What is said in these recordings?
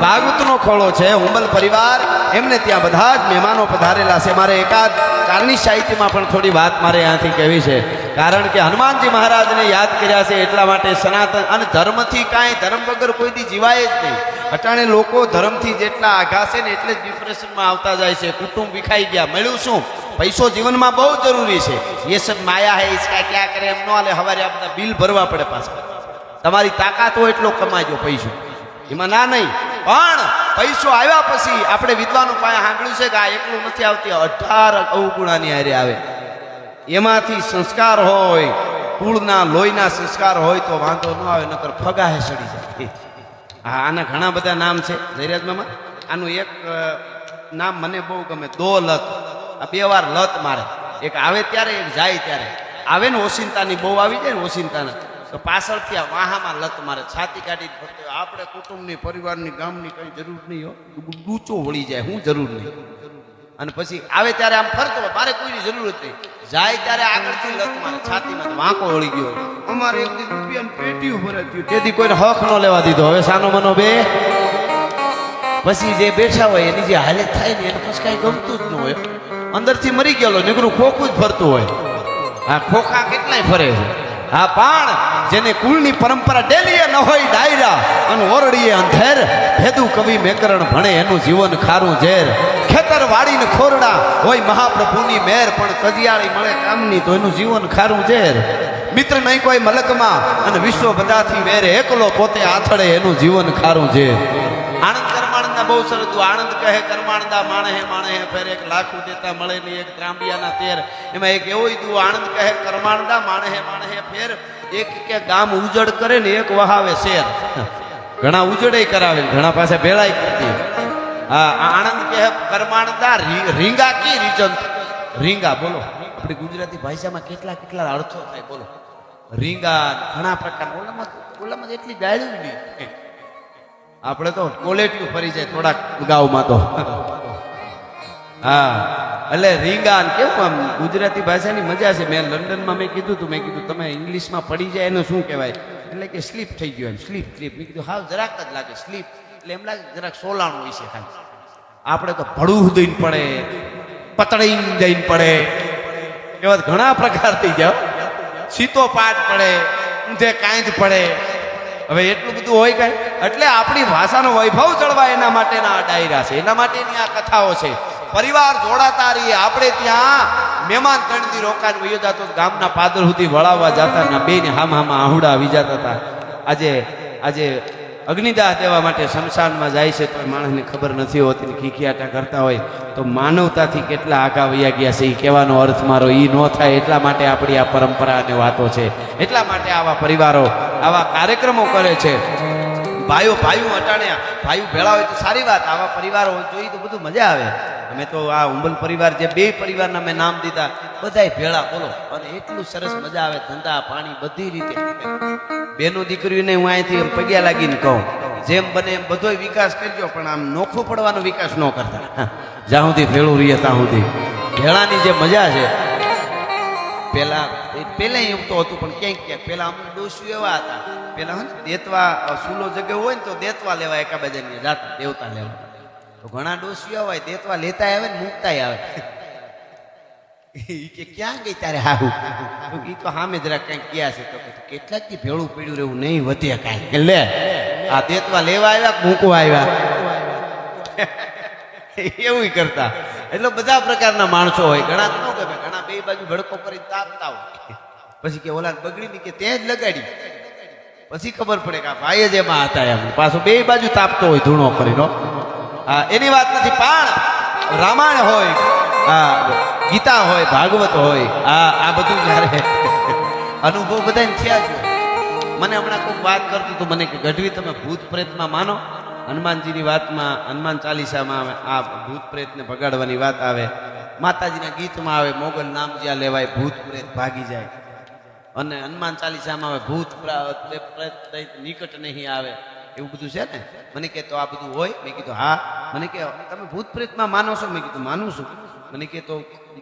ભાગવતનો ખોળો છે ઉંબલ પરિવાર, એમને ત્યાં બધા જ મહેમાનો પધારેલા છે. મારે એકાદ કાળની સાહિત્યમાં પણ થોડી વાત મારે અહીંયાથી કહેવી છે, કારણ કે હનુમાનજી મહારાજને યાદ કર્યા છે એટલા માટે. સનાતન અને ધર્મથી કાંઈ, ધર્મ વગર કોઈ દી જીવાય જ નહીં. અટાણે લોકો ધર્મથી જેટલા આઘા છે ને એટલે જ ડિપ્રેશનમાં આવતા જાય છે. કુટુંબ વિખાઈ ગયા. મળ્યું શું? પૈસો જીવનમાં બહુ જરૂરી છે. એ સબ માયા હે, ઇસકા ક્યાં કરે એમ ન હાલે. હવારે આ બધા બિલ ભરવા પડે પાછા. તમારી તાકાત હોય એટલો કમાજો પૈસો, એમાં ના નહીં. પણ પૈસો આવ્યા પછી આપણે વિદ્વાનો પાસે સાંભળ્યું છે કે આ એકલું નથી આવતી, 18 અવગુણાની હારે આવે. એમાંથી સંસ્કાર હોય, કુળના લોહીના સંસ્કાર હોય તો વાંધો ન આવે, નકર ફગાહે સડી જાય. હા, આના ઘણા બધા નામ છે જયરાજ મામા. આનું એક નામ મને બહુ ગમે, દો લત. આ 2 વાર લત મારે, એક આવે ત્યારે એક જાય ત્યારે. આવે ને ઓશિંતાની બહુ આવી જાય ને ઓશિંતાના, તો પાછળથી આ વાહામાં લત મારે, છાતી કાઢી ફરતો. આપણે કુટુંબની, પરિવારની, ગામની કઈ જરૂર નહીં હો, ડૂચો વળી જાય, હું જરૂર નહીં. અને પછી આવે ત્યારે આમ ફરતો, મારે કોઈની જરૂર જ નહીં. જાય ત્યારે આગળથી લત મારે, છાતીમાં વાંકો વળી ગયો. અમારે એક દી રૂપિયાની પેટીઓ ભરાતી, તેથી કોઈને હક ન લેવા દીધો. હવે સાનો મનો બે પછી જે બેઠા હોય એની જે હાલત થાય ને એને પછી કાંઈ ગમતું જ ન હોય. અંદરથી મરી ગયેલો નીકળું ખોખું જ ફરતું હોય. આ ખોખા કેટલાય ફરે છે. હા, પણ જેને કુળની પરંપરા ડેલીએ ન હોય ડાયરા અને ઓરડીએ અંધેર, ભેદું કવિ મેકરણ ભણે એનું જીવન ખારું ઝેર. ખેતર વાડીને ખોરડા હોય મહાપ્રભુની મેર, પણ કજિયાળી મળે કામની તો એનું જીવન ખારું ઝેર. મિત્ર નહીં કોઈ મલકમાં અને વિશ્વ બધાથી વેરે, એકલો પોતે આથડે એનું જીવન ખારું ઝેર. આનંદ કરમાણદા બહુ સરસ. આનંદ કહે કરમાણદા માણે હે ફેર, એક લાખું દેતા મળે નહીં એક ત્રાંબિયાના તેર. એમાં એક એવો દુ, આનંદ કહે કરમાણદા માણે હે ફેર, એક કે ગામ ઉજળ કરે ને એક વહાવે શેર. ઘણા ઉજળે કરાવે, ઘણા પાસે ભેળાઈ કરતી. હા, આનંદ કહે કરમાણદા રીંગા કી રીજંત. રીંગા બોલો, આપણી ગુજરાતી ભાષામાં કેટલા કેટલા અર્થો થાય બોલો. રીંગા ઘણા પ્રકાર. ઓલામાં એટલી ડાળ્યું નહીં, આપણે તો કોલેટીયું ફરી જાય થોડાક ગામમાં તો. હા, એટલે રીંગા કેવું આમ ગુજરાતી ભાષાની મજા છે. મેં લંડનમાં મેં કીધું તમે ઇંગ્લિશમાં પડી જાય એનું શું કહેવાય? એટલે કે સ્લીપ થઈ ગયું એમ, સ્લીપ. મેં કીધું હાવ જરાક જ લાગે સ્લીપ, એટલે એમ લાગે જરાક સોલાણું હોય છે ખાલી. આપણે તો ભડું દઈને પડે, પતળી દઈને પડે, એવા ઘણા પ્રકાર થઈ ગયા. સીતો પાટ પડે, ઊંધે કાંઈ પડે. હવે એટલું બધું હોય કઈ, એટલે આપણી ભાષાનો વૈભવ જળવાય એના માટેના ડાયરા છે, એના માટેની આ કથાઓ છે. પરિવાર જોડાતા રહીએ. આપણે ત્યાં મહેમાન 3 દી રોકાણ વયો જતો, ગામના પાદર સુધી વળાવવા જતા, બેને હામાં આહુડા આવી જતા હતા. આજે અગ્નિદાહ દેવા માટે શમશાનમાં જાય છે તો માણસને ખબર નથી હોતી, ખીખિયાટા કરતા હોય. તો માનવતાથી કેટલા આગા વયા ગયા છે એ કહેવાનો અર્થ મારો એ ન થાય. એટલા માટે આપણી આ પરંપરા અને વાતો છે. એટલા માટે આવા પરિવારો આવા કાર્યક્રમો કરે છે. ભાઈઓ અટાણે ભાઈઓ ભેળા હોય તો સારી વાત. આવા પરિવારો જોઈ તો બધું મજા આવે. અમે તો આ ઉંબલ પરિવાર, જે 2 પરિવારના મેં નામ દીધા, બધાય ભેળા બોલો, અને એટલું સરસ મજા આવે. ધંધા પાણી બધી રીતે. બેનો દીકરીઓને હું અહીંથી પગ્યા લાગીને કહું, જેમ બને એમ બધોય વિકાસ કરજો, પણ આમ નોખો પડવાનો વિકાસ ન કરતા. જ્યાં સુધી ભેળું રહીએ ત્યાં સુધી ભેળાની જે મજા છે. પેલા એવું તો હતું, પણ ક્યાંક પેલા અમુક ડોસીઓ એવા હતા. પેલા દેતવા સૂલો જગ્યા હોય ને તો દેતવા લેવા એકાબીજાની જાત દેવતા લેવા. તો ઘણા ડોસીઓ હોય દેતવા લેતા આવે ને મૂકતાય આવે. કે ક્યાં ગઈ તારે હાહુ? એ તો સામે જરા કઈક ગયા છે. તો કેટલાક થી ભેળું પીડ્યું રહેવું નહીં વધે કાંઈ. લે આ દેતવા લેવા આવ્યા, મૂકવા આવ્યા, એવું કરતા. એટલે બધા પ્રકારના માણસો હોય. ઘણા ન ગમે, ઘણા 2 બાજુ ભડકો કરી તાપતા હોય. પછી કે ઓલા બગડી ની કે તે જ લગાડી. પછી ખબર પડે કે આ ભાઈ જ એમાં હતા એમ. પાછું 2 બાજુ તાપતો હોય ધૂણો કરીને. હા, એની વાત નથી. પણ રામાયણ હોય, ગીતા હોય, ભાગવત હોય, આ બધું જયારે અનુભવ બધાને થયા છે. મને હમણાં કોઈ વાત કરતું હતું, મને કે ગઢવી તમે ભૂત પ્રેતમાં માનો? હનુમાનજીની વાતમાં, હનુમાન ચાલીસામાં આ ભૂત પ્રેતને ભગાડવાની વાત આવે. માતાજીના ગીતમાં આવે મોગલ નામ જ્યાં લેવાય ભૂત પ્રેત ભાગી જાય. અને હનુમાન ચાલીસામાં આવે ભૂત પ્રેત નિકટ નહીં આવે, એવું બધું છે ને. મને કે તો આ બધું હોય? મેં કીધું હા. મને કે તમે ભૂત પ્રેતમાં માનો છો? મેં કીધું માનું છું. મને કે તો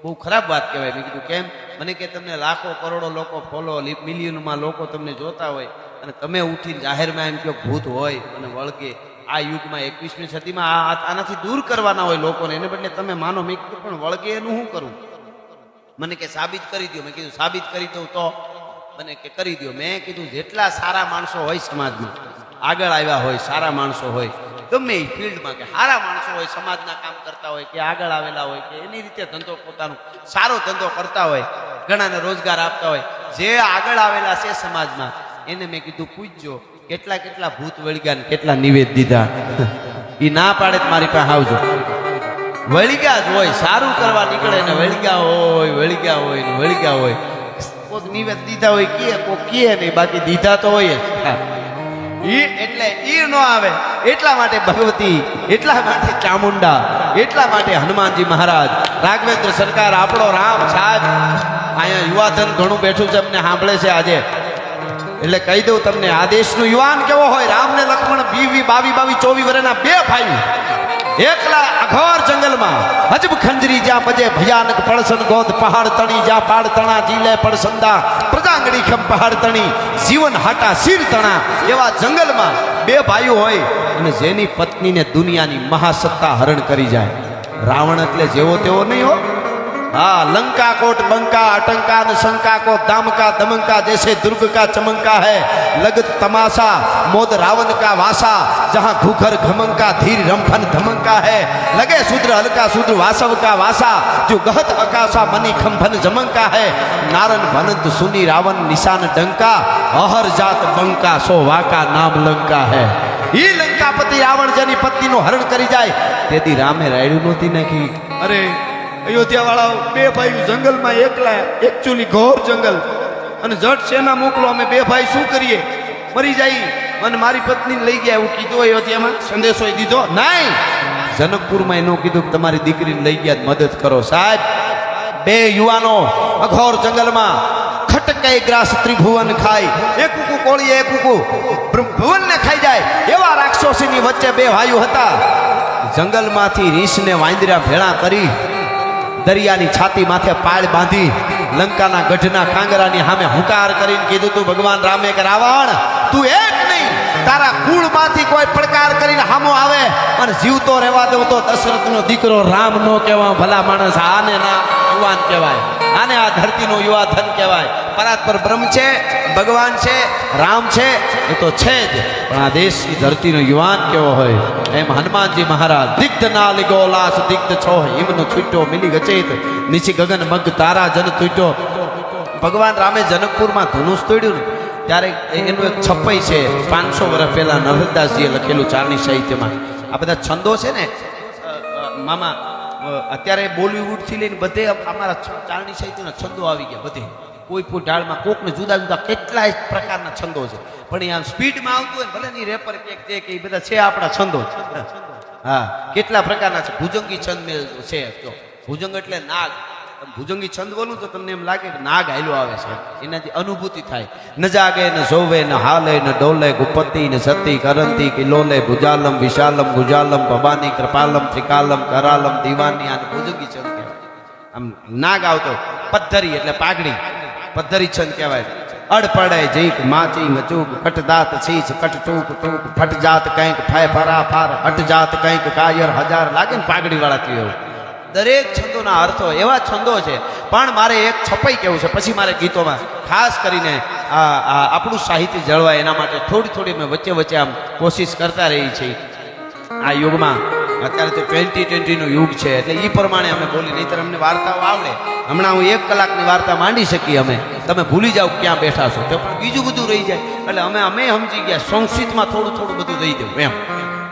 બહુ ખરાબ વાત કહેવાય. મેં કીધું કેમ? મને કે તમને લાખો કરોડો લોકો ફોલો, મિલિયનમાં લોકો તમને જોતા હોય, અને તમે ઉઠીને જાહેરમાં એમ કહો ભૂત હોય અને વળગે, આ યુગમાં 21મી સદીમાં આનાથી દૂર કરવાના હોય લોકોને, એને બદલે તમે માનો. મેં કીધું પણ વળગે એનું શું કરું? મને કે સાબિત કરી દો. મેં કીધું સાબિત કરી દઉં તો? મને કે કરી દો. મેં કીધું જેટલા સારા માણસો હોય સમાજમાં, આગળ આવ્યા હોય, સારા માણસો હોય ગમે એ ફિલ્ડમાં, કે સારા માણસો હોય, સમાજના કામ કરતા હોય, કે આગળ આવેલા હોય, કે એની રીતે ધંધો પોતાનો સારો ધંધો કરતા હોય, ઘણાને રોજગાર આપતા હોય, જે આગળ આવેલા છે સમાજમાં, એને મેં કીધું પૂછજો કેટલા કેટલા ભૂત વળગ્યા ને કેટલા નિવેદ દીધા. એ ના પાડે તો મારી પાસે આવજો. વળગ્યા જ હોય, સારું કરવા નીકળે ને વળગ્યા હોય, વળગ્યા હોય ને વળગ્યા હોય. કોઈક નિવેદ દીધા હોય કે કોઈક કે નહીં, બાકી દીધા તો હોય જ. એટલે ઈ ન આવે. એટલા માટે ભગવતી, એટલા માટે ચામુંડા, એટલા માટે હનુમાનજી મહારાજ, રાઘવેન્દ્ર સરકાર, આપણો રામ સાહેબ. અહીંયા યુવાધન ઘણું બેઠું છે, અમને સાંભળે છે આજે, એટલે કહી દઉં તમને, આ દેશનું યુવાન કેવો હોય. રામ ને લક્ષ્મણ 22 વર્ષના બે ભાઈ એકલા અઘોર જંગલમાં, અજબ ખંજરી જ્યાં બજે ભયાનક પડસન ગોદ, પહાડ તણી જ્યાં પાડ તણા, જીલે પડસંદા પ્રજાંગડી ખમ પહાડ તણી, જીવન હાટા શીર તણા, એવા જંગલમાં બે ભાઈઓ હોય અને જેની પત્નીને દુનિયાની મહાસત્તા હરણ કરી જાય. રાવણ એટલે જેવો તેવો નહીં હો. हाँ, लंका कोट बंका अटंका न शंका को दामका दमंका जैसे दुर्ग का चमंका है, लगत तमाशा मोद रावण का वासा, जहाँ घूखर घमंका धीर रंफन धमंका है, लगे शूद्र हल्का शूद्र वासव का वासा, जो गहत अकाशा मनी खंभन जमंका है, नारन भनंत सुनी रावण निशान डंका, अहर जात बंका सो वाका नाम लंका है. ई लंकापति रावण जेनी पत्नी નું હરણ કરી જાય તેથી રામે રાયડું નહોતી નાખી. અરે અયોધ્યા વાળા બે ભાઈ જંગલમાં એકલા, એકચ્યુઅલી ઘોર જંગલ, અને જટ સેના મોકલો, અમે બે ભાઈ શું કરીએ, મરી જાય. અને મારી પત્નીને લઈ ગયા એવું કીધું અયોધ્યામાં, સંદેશો દીધો નહીં. જનકપુરમાં એનું કીધું કે તમારી દીકરીને લઈ ગયા મદદ કરો. સાહેબ બે યુવાનો અઘોર જંગલમાં ખટકે ગ્રાસ ત્રિભુવન ખાય, એક કુકુ કોળીએ એક કુકુ ભુવનને ખાઈ જાય એવા રાક્ષસોની વચ્ચે બે ભાઈઓ હતા. જંગલમાંથી રીંછને વાંદરા ભેળા કરી, દરિયાની છાતી માથે પાળ બાંધી, લંકાના ગઢના કાંગરાની સામે હુંકાર કરીને કીધું તું ભગવાન રામે કે રાવણ તું એક નહીં, તારા કુળમાંથી કોઈ પડકાર કરીને સામો આવે અને જીવતો રહેવા દઉં તો દશરથનો દીકરો રામ નો કહેવાય. ભલા માણસ આને ના યુવાન કહેવાય, આને આ ધરતીનો યુવા ધન કહેવાય. પરાત્પર બ્રહ્મ છે, ભગવાન છે, રામ છે, એ તો છે જ, પણ આ દેશની ધરતીનો યુવાન કેવો હોય. એમ હનુમાનજી મહારાજ દિગ્ધ ના લીગો લાશ દિગ્ધ છો, હિમનો છૂટો મિલી ગચેત, નીચી ગગન મગ તારા જન તૂટ્યો. ભગવાન રામે જનકપુરમાં ધનુષ તોડ્યું ને ત્યારે એનું એક છપ્પઈ છે, 500 વર્ષ પહેલા નર્મદાસજીએ લખેલું ચારણી સાહિત્યમાં. આ બધા છંદો છે ને મામા, અત્યારે બોલિવૂડથી લઈને બધે અમારા ચારણી સાહિત્યના છંદો આવી ગયા. બધે કોઈ કોઈ ઢાળમાં કોકને જુદા જુદા કેટલાય પ્રકારના છંદો છે, પણ એ આમ સ્પીડમાં આવતું હોય ભલે ની રેપર કે એ બધા છે આપણા છંદો. હા, કેટલા પ્રકારના છે. ભુજંગી છંદ છે, તો ભુજંગ એટલે નાગ. ભુજંગી છંદ બોલું તો તમને એમ લાગે કે નાગ હાલ્યો આવે છે, એનાથી અનુભૂતિ થાય. ન જાગે ન જોવે ન હાલે ન ડોલે, ગુપતિ ન સતી કરંતી કિલોલે, ભુજાલમ વિશાલમ ગુજાલમ ભવાની કૃપાલમ ત્રિકાલમ કરાલમ દીવાની. આને ભુજંગી છંદ કહેવાય. આમ નાગ આવતો. પદ્ધરી એટલે પાઘડી, પદ્ધરી છંદ કહેવાય. અડ પડે જીક માચી મચૂક, કટ દાત છીછ કટ ટૂક ટૂક, ફટ જાત કંઈક ફાય ફરા ફાર, હટ જાત કંઈક કાયર હજાર. લાગે ને પાઘડી વાળા કહેવું. દરેક છંદોના અર્થો એવા છંદો છે. પણ મારે એક છપાઈ કેવું છે, પછી મારે ગીતોમાં ખાસ કરીને આપણું સાહિત્ય જળવાય એના માટે થોડી થોડી અમે વચ્ચે વચ્ચે આમ કોશિશ કરતા રહી છીએ. આ યુગમાં અત્યારે તો 2020નો યુગ છે, એટલે એ પ્રમાણે અમે બોલી, નહીંતર અમને વાર્તાઓ આવડે. હમણાં હું 1 કલાકની વાર્તા માંડી શકીએ અમે, તમે ભૂલી જાઓ ક્યાં બેઠા છો, તો પણ બીજું બધું રહી જાય. એટલે અમે સમજી ગયા સંસ્કૃતમાં થોડું થોડું બધું દઈ દઉં એમ.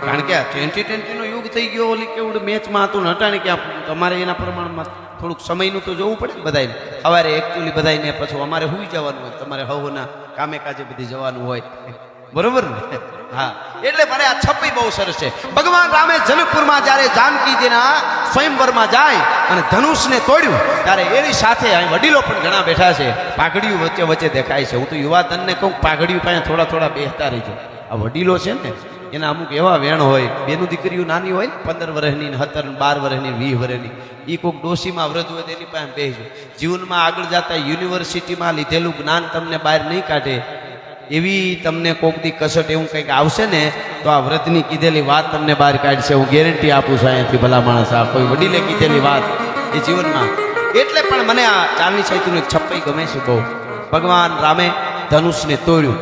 કારણ કે 2020નો યુગ થઈ ગયો. ઓલી કેવડું મેચમાં હતું નટાણે ક્યાં, તમારે એના પ્રમાણમાં થોડુંક સમયનું તો જોવું પડે ને બધાને. સવારે એકચ્યુઅલી બધાને પછી અમારે સુઈ જવાનું હોય, તમારે હવના કામે કાજે બધી જવાનું હોય, બરોબર ને? હા, એટલે મારે આ છપ્પી બહુ સરસ છે. ભગવાન રામે જનકપુરમાં જ્યારે જાનકીજીના સ્વયંવરમાં જાય અને ધનુષને તોડ્યું ત્યારે એની સાથે અહીં વડીલો પણ ઘણા બેઠા છે. પાઘડીઓ વચ્ચે વચ્ચે દેખાય છે. હું તો યુવા ધનને કહું પાઘડીઓ પાસે થોડા થોડા બેસતા રહીજો. આ વડીલો છે ને એના અમુક એવા વેણ હોય, બેનું દીકરીઓ નાની હોય, 15 વર્ષની 17 12 વર્ષની 20 વર્ષની, એ કોઈક ડોશીમાં વ્રત હોય તેની પાસે બેસજો. જીવનમાં આગળ જતા યુનિવર્સિટીમાં લીધેલું જ્ઞાન તમને બહાર નહીં કાઢે, એવી તમને કોક દી કસટ એવું કંઈક આવશે ને તો આ વ્રતની કીધેલી વાત તમને બહાર કાઢશે. હું ગેરંટી આપું છું અહીંયાથી. ભલા માણસ, આ કોઈ વડીલે કીધેલી વાત એ જીવનમાં. એટલે પણ મને આ ચારણી સાહિત્યનું એક છપ્પઈ ગમે છે બહુ. ભગવાન રામે ધનુષને તોડ્યું,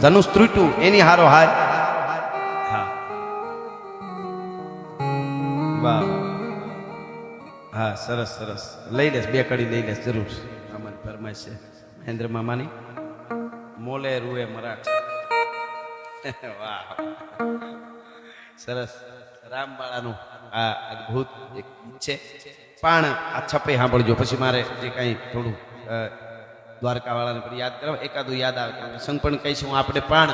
ધનુષ તૂટ્યું એની હારો હાર. હા વાહ, હા સરસ સરસ. લઈ લેશ, બે કડી લઈ લેશ જરૂર. અમારી ફરમાઈશ છે મહેન્દ્ર મામાની. મોલે રૂએ મરાઠ. વાહ સરસ. રામબાળાનું આ અદ્ભુત એક ગીત છે. પણ આ છપ્પઈ સાંભળજો, પછી મારે જે કાંઈ થોડું દ્વારકાવાળાને પણ યાદ કરવા એકાદું યાદ આવે. કારણ કે સંગ પણ કહીશું આપણે. પણ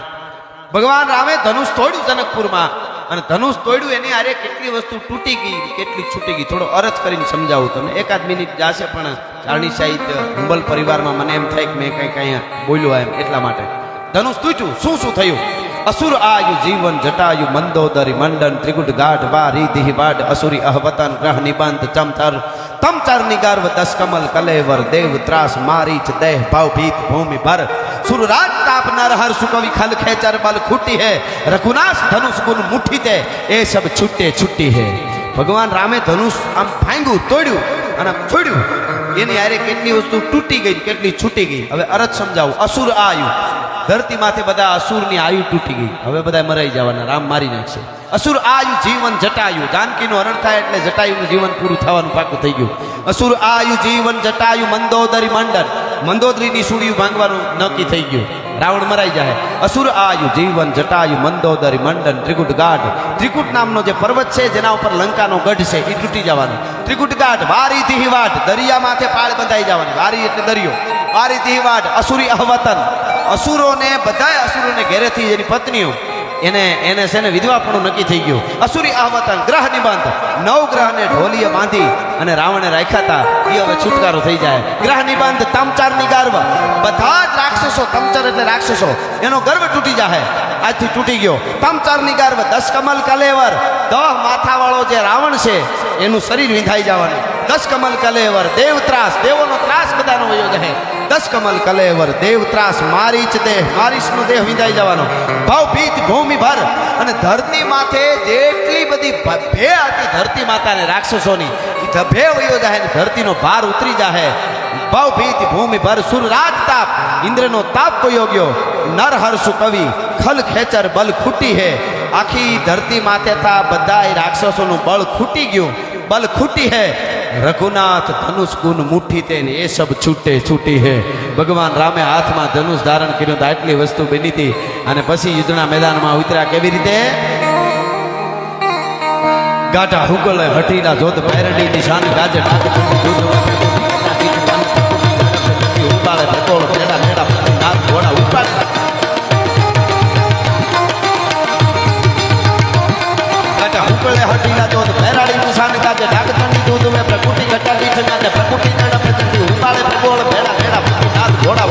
ભગવાન રામે ધનુષ તોડ્યું જનકપુરમાં, અને ધનુષ તોડ્યું એની આરે કેટલી વસ્તુ તૂટી ગઈ, કેટલી છૂટી ગઈ. થોડો અરજ કરીને સમજાવું તમને. એકાદ મિનિટ જાશે, પણ ચારણી સાહિત્ય હુંબલ પરિવારમાં મને એમ થાય કે મેં કંઈ બોલ્યો એમ, એટલા માટે. ધનુષ તૂટ્યું, શું શું થયું? અસુર આયુ જીવન જટાયુ મંદોદરી મંડન ત્રિકુટ ગાઢ વારી દિહ વાડ અસુરી અહવતન ગ્રહ નિબંધ ચમથર તમચર નિગાર્વ દસ કમલ કલેવર દેવ ત્રાસ મારીચ દેહ ભાવ ભીત ભૂમિ ભર સુર રાજ તાપ નર હર સુકવિ ખલ ખેચર બલ ખૂટી હે રઘુનાશ ધનુષ ગુણ મુઠ્ઠી તે એ સબ છૂટે છૂટી હે. ભગવાન રામે ધનુષ આમ ફાંગ્યું, તોડ્યું અને છોડ્યું. એની હારે કેટલી વસ્તુ તૂટી ગઈ, કેટલી છૂટી ગઈ. હવે અરજ સમજાવું. અસુર આયુ, ધરતી માથે બધા અસુરની આયુ તૂટી ગઈ. હવે બધા મરાઈ જવાના, રામ મારી નાખશે. અસુર આયુ જીવન જટાયુ, જાનકીનું હરણ થાય એટલે જટાયુનું જીવન પૂરું થવાનું પાકું થઈ ગયું. અસુર આયુ જીવન જટાયુ મંદોદરી મંડન, મંદોદરીની સૂળિયું ભાંગવાનું નક્કી થઈ ગયું. રાવણ મરાઈ જાય. અસુર આયુ જીવન જટાયુ મંદોદરી મંડન ત્રિકુટ ગાઢ, ત્રિકુટ નામનો જે પર્વત છે જેના ઉપર લંકાનો ગઢ છે એ તૂટી જવાનો. ત્રિકુટ ગાઢ વારી દિહિવાટ, દરિયા માથે પાળ બંધાઈ જવાની. વારી એટલે દરિયો. વારી દિહિવાટ અસુરી અહવતન, અસુરોને બધાય અસુરોને ઘેરેથી એની પત્નીઓ એને છે ને વિધવાપણું નક્કી થઈ ગયું. અસુરી આહવતન ગ્રહ નિબંધ, 9 ગ્રહને ઢોલીએ બાંધી અને રાવણે રાખ્યા હતા એ હવે છુટકારો થઈ જાય. ગ્રહ નિબંધ તમચર નિગાર્વ, બધા જ રાક્ષસો, તમચર એટલે રાક્ષસો, એનો ગર્વ તૂટી જાય. આજથી તૂટી ગયો. તમચર નિગાર્વ 10 કમલ કલેવર, 10 માથાવાળો જે રાવણ છે એનું શરીર વિંધાઈ જવાનું. 10 કમલ કલેવર દેવ ત્રાસ, દેવોનો ત્રાસ બધાનો વયો જાય. 10 કમલ કલેવર દેવ ત્રાસ મારીચ દેહ, મારીચનો દેહ વિંધાઈ જવાનો. ભાવ ભીત ભૂમિ ભર, અને ધરતી માથે જેટલી બધી ભે હતી ધરતી માતાને રાક્ષસોની, એ ભે વયો જાય ને ધરતીનો ભાર ઉતરી જાય. ભાવ ભીત ભૂમિ ભર સુર રાજ તાપ, ઇન્દ્રનો તાપ વયો ગયો. નર હર્ષુ કવિ ખલ ખેચર બલ ખૂટી હે, આખી ધરતી માથે થા બધા રાક્ષસોનું બળ ખૂટી ગયું. બલ ખૂટી હે રઘુનાથ ધનુષ ગુણ મુઠ્ઠી તે એ સબ છૂટે છૂટી હે. ભગવાન રામે હાથમાં ધનુષ ધારણ કર્યું તો આટલી વસ્તુ બની હતી. અને પછી યુદ્ધના મેદાનમાં ઉતર્યા. કેવી રીતે? ગાઢા હુગલે હઠીલા જોત પેરડી નિશાન ગાજે ડાક ઉપાડે ભટોળ મેડા મેડા નાથ ઘોડા ઉપાડે. ગાઢા હુગલે હઠીલા જોત પેરાડી નિશાન ગાજે ડાક દૂધ મે પ્રકૃતિ ઘટા દીઠ ને પ્રકૃતિ નડ પ્રકૃતિ ઉપાડે ભટોળ મેડા મેડા નાથ ઘોડા